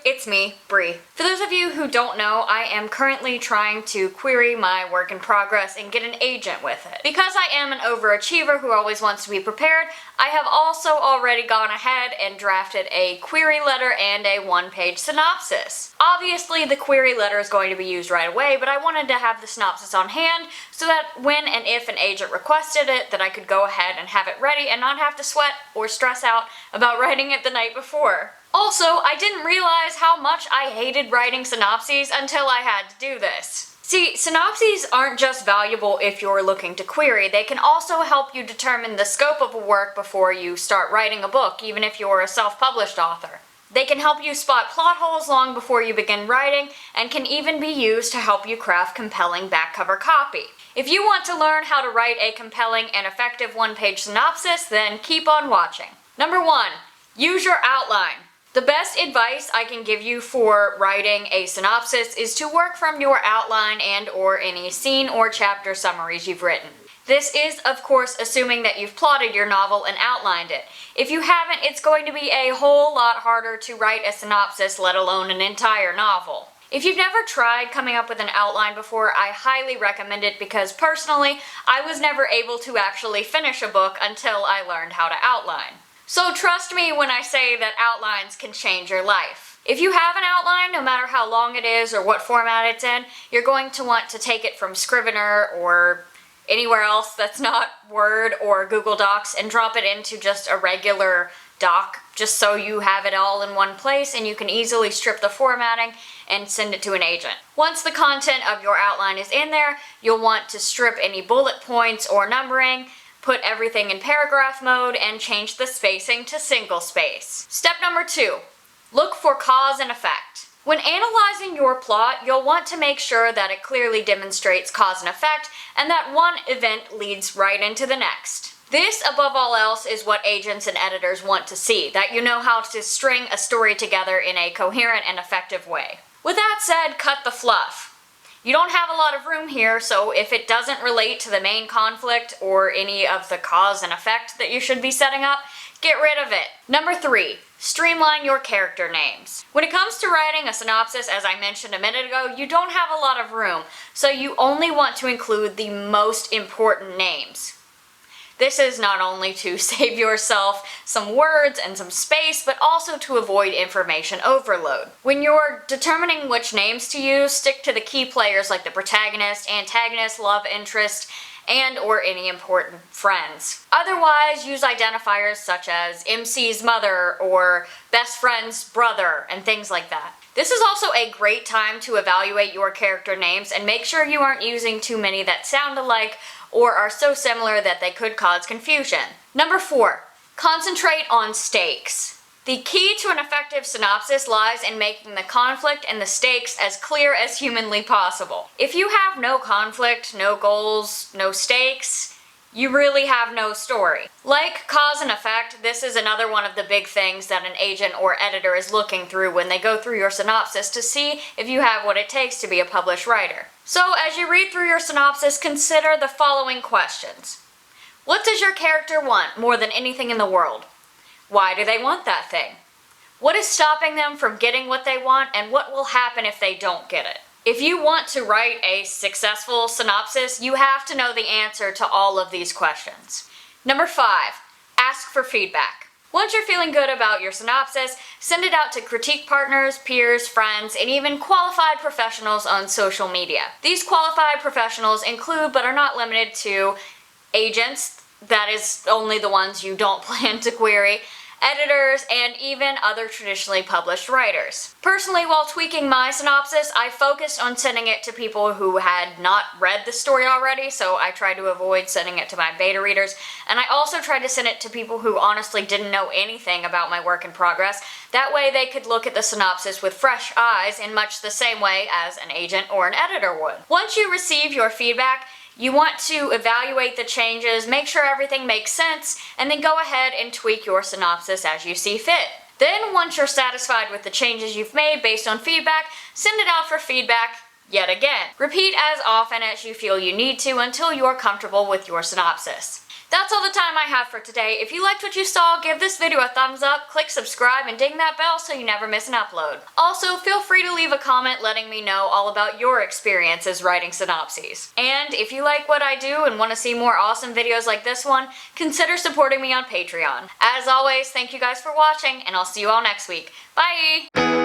it's me, Bri. For those of you who don't know, I am currently trying to query my work in progress and get an agent with it. Because I am an overachiever who always wants to be prepared, I have also already gone ahead and drafted a query letter and a one-page synopsis. Obviously, the query letter is going to be used right away, but I wanted to have the synopsis on hand so that when and if an agent requested it, that I could go ahead and have it ready and not have to sweat or stress out about writing it the night before. Also, I didn't realize how much I hated writing synopses until I had to do this. See, synopses aren't just valuable if you're looking to query, they can also help you determine the scope of a work before you start writing a book, even if you're a self-published author. They can help you spot plot holes long before you begin writing, and can even be used to help you craft compelling back cover copy. If you want to learn how to write a compelling and effective one-page synopsis, then keep on watching. Number 1. Use your outline. The best advice I can give you for writing a synopsis is to work from your outline and/or any scene or chapter summaries you've written. This is, of course, assuming that you've plotted your novel and outlined it. If you haven't, it's going to be a whole lot harder to write a synopsis, let alone an entire novel. If you've never tried coming up with an outline before, I highly recommend it because personally, I was never able to actually finish a book until I learned how to outline. So trust me when I say that outlines can change your life. If you have an outline, no matter how long it is or what format it's in, you're going to want to take it from Scrivener or anywhere else that's not Word or Google Docs and drop it into just a regular doc, just so you have it all in one place and you can easily strip the formatting and send it to an agent. Once the content of your outline is in there, you'll want to strip any bullet points or numbering, put everything in paragraph mode, and change the spacing to single space. Step number 2, look for cause and effect. When analyzing your plot, you'll want to make sure that it clearly demonstrates cause and effect, and that one event leads right into the next. This, above all else, is what agents and editors want to see, that you know how to string a story together in a coherent and effective way. With that said, cut the fluff. You don't have a lot of room here, so if it doesn't relate to the main conflict or any of the cause and effect that you should be setting up, get rid of it. Number 3, streamline your character names. When it comes to writing a synopsis, as I mentioned a minute ago, you don't have a lot of room, so you only want to include the most important names. This is not only to save yourself some words and some space, but also to avoid information overload. When you're determining which names to use, stick to the key players like the protagonist, antagonist, love interest, and/or any important friends. Otherwise, use identifiers such as MC's mother or best friend's brother and things like that. This is also a great time to evaluate your character names and make sure you aren't using too many that sound alike or are so similar that they could cause confusion. Number 4, concentrate on stakes. The key to an effective synopsis lies in making the conflict and the stakes as clear as humanly possible. If you have no conflict, no goals, no stakes, you really have no story. Like cause and effect, this is another one of the big things that an agent or editor is looking through when they go through your synopsis to see if you have what it takes to be a published writer. So as you read through your synopsis, consider the following questions. What does your character want more than anything in the world? Why do they want that thing? What is stopping them from getting what they want, and what will happen if they don't get it? If you want to write a successful synopsis, you have to know the answer to all of these questions. Number 5, ask for feedback. Once you're feeling good about your synopsis, send it out to critique partners, peers, friends, and even qualified professionals on social media. These qualified professionals include, but are not limited to, agents, that is only the ones you don't plan to query, editors, and even other traditionally published writers. Personally, while tweaking my synopsis, I focused on sending it to people who had not read the story already, so I tried to avoid sending it to my beta readers, and I also tried to send it to people who honestly didn't know anything about my work in progress. That way they could look at the synopsis with fresh eyes in much the same way as an agent or an editor would. Once you receive your feedback, you want to evaluate the changes, make sure everything makes sense, and then go ahead and tweak your synopsis as you see fit. Then, once you're satisfied with the changes you've made based on feedback, send it out for feedback yet again. Repeat as often as you feel you need to until you're comfortable with your synopsis. That's all the time I have for today. If you liked what you saw, give this video a thumbs up, click subscribe, and ding that bell so you never miss an upload. Also, feel free to leave a comment letting me know all about your experiences writing synopses. And if you like what I do and want to see more awesome videos like this one, consider supporting me on Patreon. As always, thank you guys for watching, and I'll see you all next week. Bye!